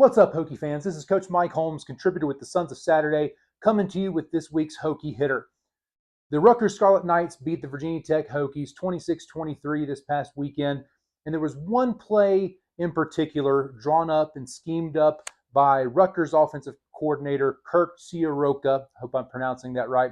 What's up, Hokie fans? This is Coach Mike Holmes, contributor with the Sons of Saturday, coming to you with this week's Hokie hitter. The Rutgers Scarlet Knights beat the Virginia Tech Hokies 26-23 this past weekend, and there was one play in particular drawn up and schemed up by Rutgers offensive coordinator Kirk Ciaroca, hope I'm pronouncing that right,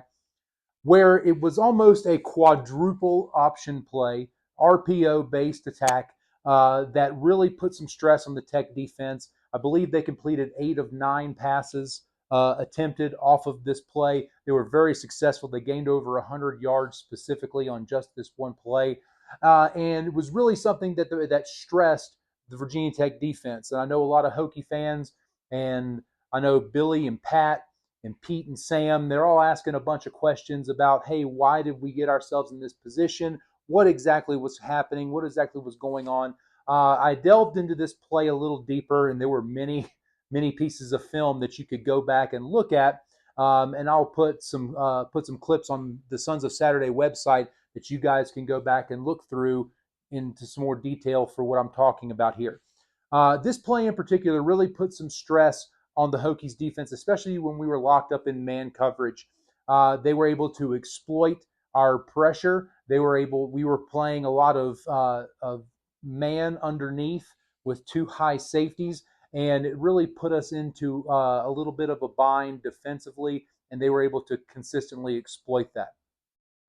where it was almost a quadruple option play, RPO-based attack that really put some stress on the Tech defense. I believe they completed 8 of 9 passes attempted off of this play. They were very successful. They gained over 100 yards specifically on just this one play. And it was really something that stressed the Virginia Tech defense. And I know a lot of Hokie fans, and I know Billy and Pat and Pete and Sam, they're all asking a bunch of questions about, hey, why did we get ourselves in this position? What exactly was happening? What exactly was going on? I delved into this play a little deeper, and there were many pieces of film that you could go back and look at. And I'll put some clips on the Sons of Saturday website that you guys can go back and look through into some more detail for what I'm talking about here. This play in particular really put some stress on the Hokies defense, especially when we were locked up in man coverage. They were able to exploit our pressure. We were playing a lot of man underneath with 2 high safeties, and it really put us into a little bit of a bind defensively, and they were able to consistently exploit that.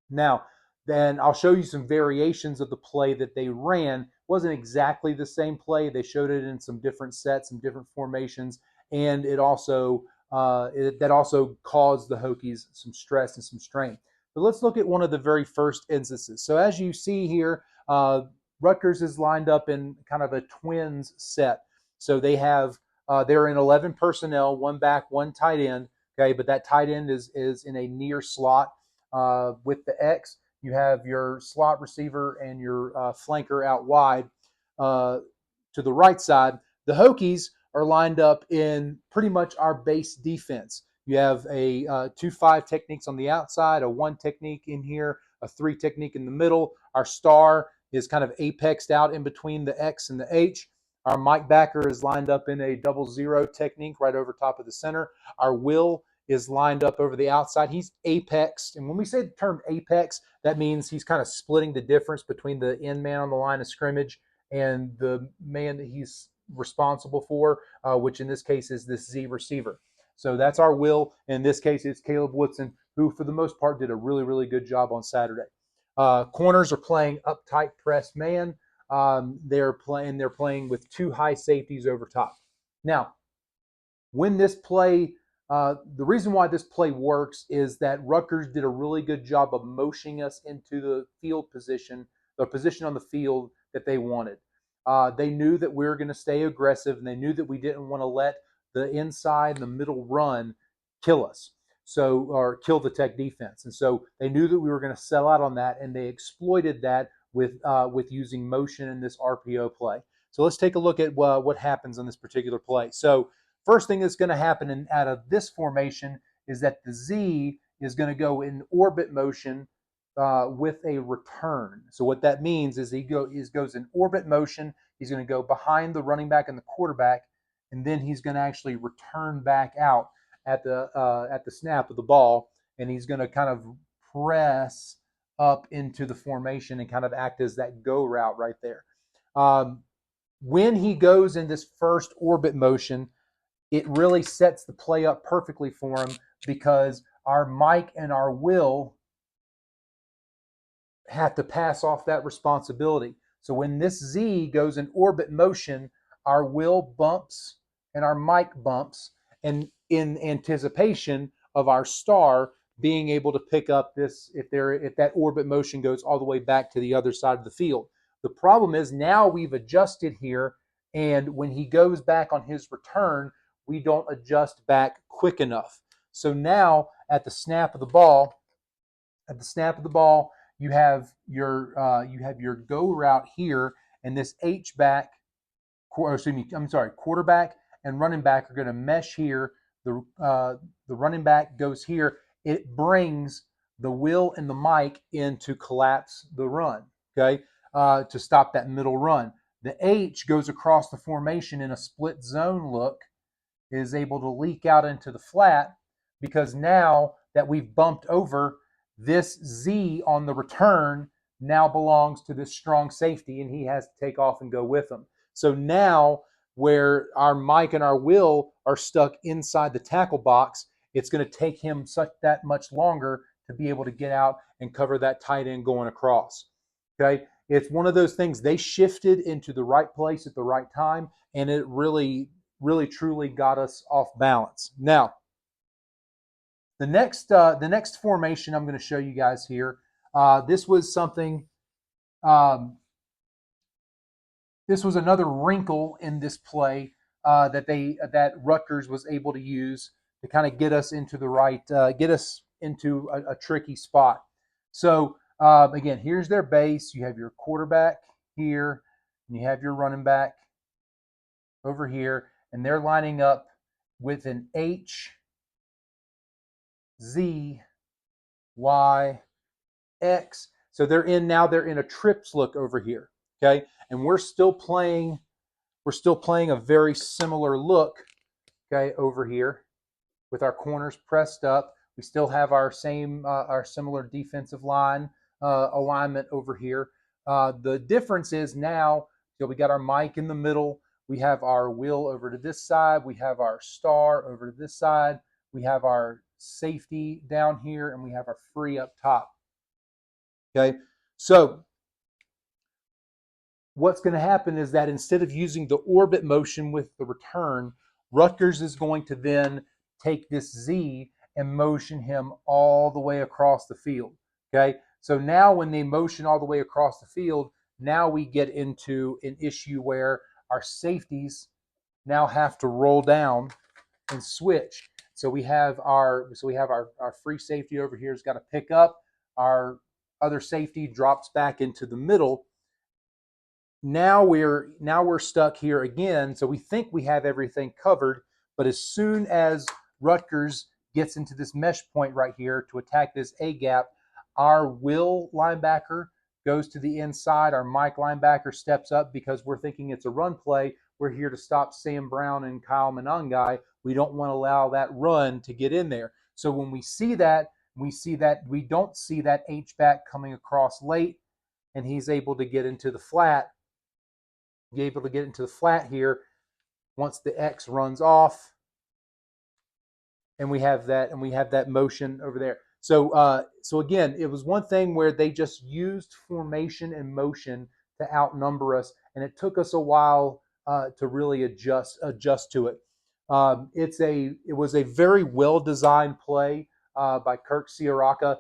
Now, then I'll show you some variations of the play that they ran. It wasn't exactly the same play. They showed it in some different sets, some different formations, and that also caused the Hokies some stress and some strain. But let's look at one of the very first instances. So as you see here, Rutgers is lined up in kind of a twins set. So they're in 11 personnel, 1 back, 1 tight end. Okay, but that tight end is in a near slot with the X. You have your slot receiver and your flanker out wide to the right side. The Hokies are lined up in pretty much our base defense. You have a 2-5 techniques on the outside, a 1 technique in here, a 3 technique in the middle. Our star is kind of apexed out in between the X and the H. Our Mike backer is lined up in a 0-0 technique right over top of the center. Our Will is lined up over the outside. He's apexed. And when we say the term apex, that means he's kind of splitting the difference between the end man on the line of scrimmage and the man that he's responsible for, which in this case is this Z receiver. So that's our Will. In this case, it's Caleb Woodson, who for the most part did a really, really good job on Saturday. Corners are playing uptight press man. They're playing with 2 high safeties over top. Now, when this play, the reason why this play works is that Rutgers did a really good job of motioning us into the field position, the position on the field that they wanted. They knew that we were going to stay aggressive, and they knew that we didn't want to let the inside and the middle run kill us, or kill the Tech defense. And so they knew that we were going to sell out on that, and they exploited that with using motion in this RPO play. So let's take a look at what happens on this particular play. So first thing that's going to happen out of this formation is that the Z is going to go in orbit motion with a return. So what that means is he goes in orbit motion. He's going to go behind the running back and the quarterback, and then he's going to actually return back out at the snap of the ball, and he's going to kind of press up into the formation and kind of act as that go route right there. When he goes in this first orbit motion, it really sets the play up perfectly for him because our Mike and our Will have to pass off that responsibility. So when this Z goes in orbit motion, our Will bumps and our Mike bumps, and in anticipation of our star being able to pick up this if that orbit motion goes all the way back to the other side of the field. The problem is now we've adjusted here, and when he goes back on his return, we don't adjust back quick enough. So now at the snap of the ball, you have your go route here, and this quarterback and running back are going to mesh here. The running back goes here. It brings the Will and the Mike in to collapse the run, okay, to stop that middle run. The H goes across the formation in a split zone look, is able to leak out into the flat, because now that we've bumped over, this Z on the return now belongs to this strong safety, and he has to take off and go with him. So now, where our Mike and our Will are stuck inside the tackle box, it's going to take him such that much longer to be able to get out and cover that tight end going across. Okay, it's one of those things. They shifted into the right place at the right time, and it really, really, truly got us off balance. Now, the next formation I'm going to show you guys here. This was something. This was another wrinkle in this play that Rutgers was able to use to kind of get us into the right, get us into a tricky spot. So again, here's their base. You have your quarterback here, and you have your running back over here, and they're lining up with an H, Z, Y, X. So they're in a trips look over here. Okay, and we're still playing a very similar look, okay, over here with our corners pressed up. We still have our similar defensive line alignment over here. The difference is now, we got our Mike in the middle. We have our Will over to this side. We have our star over to this side. We have our safety down here, and we have our free up top. Okay, so what's going to happen is that instead of using the orbit motion with the return, Rutgers is going to then take this Z and motion him all the way across the field. Okay, so now when they motion all the way across the field, now we get into an issue where our safeties now have to roll down and switch. So we have our free safety over here has got to pick up. Our other safety drops back into the middle. Now we're stuck here again. So we think we have everything covered, but as soon as Rutgers gets into this mesh point right here to attack this A gap, our Will linebacker goes to the inside. Our Mike linebacker steps up because we're thinking it's a run play. We're here to stop Sam Brown and Kyle Monangai. We don't want to allow that run to get in there. So when we see that we don't see that H back coming across late, and he's able to get into the flat. Here once the X runs off, and we have that motion over there. So again, it was one thing where they just used formation and motion to outnumber us, and it took us a while to really adjust to it. It was a very well designed play by Kirk Ciarrocca,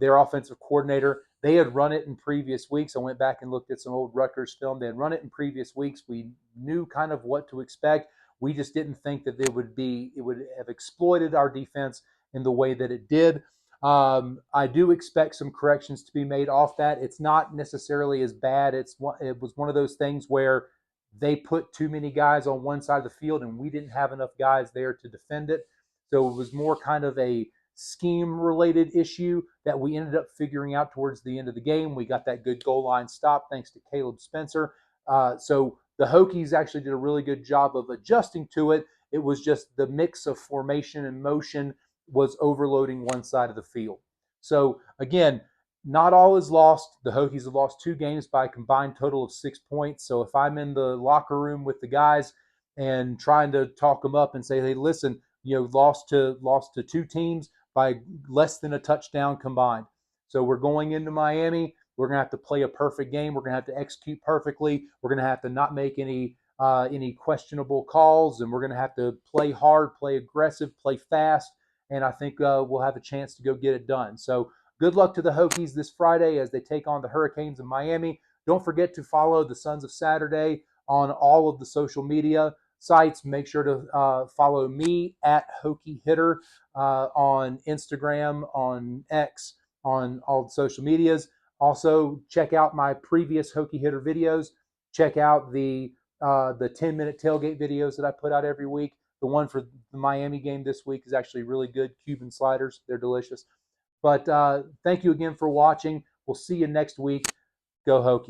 their offensive coordinator. They had run it in previous weeks. I went back and looked at some old Rutgers film. They had run it in previous weeks. We knew kind of what to expect. We just didn't think that it would have exploited our defense in the way that it did. I do expect some corrections to be made off that. It's not necessarily as bad. It was one of those things where they put too many guys on one side of the field, and we didn't have enough guys there to defend it. So it was more kind of a scheme-related issue that we ended up figuring out towards the end of the game. We got that good goal line stop thanks to Caleb Spencer. So the Hokies actually did a really good job of adjusting to it. It was just the mix of formation and motion was overloading one side of the field. So again, not all is lost. The Hokies have lost 2 games by a combined total of 6 points. So if I'm in the locker room with the guys and trying to talk them up and say, hey, listen, lost to 2 teams by less than a touchdown combined. So we're going into Miami. We're going to have to play a perfect game. We're going to have to execute perfectly. We're going to have to not make any questionable calls, and we're going to have to play hard, play aggressive, play fast, and I think we'll have a chance to go get it done. So good luck to the Hokies this Friday as they take on the Hurricanes in Miami. Don't forget to follow the Sons of Saturday on all of the social media sites. Make sure to follow me at Hokie Hitter on Instagram, on X, on all the social medias. Also, check out my previous Hokie Hitter videos. Check out the 10-minute tailgate videos that I put out every week. The one for the Miami game this week is actually really good. Cuban sliders, they're delicious. But thank you again for watching. We'll see you next week. Go Hokies.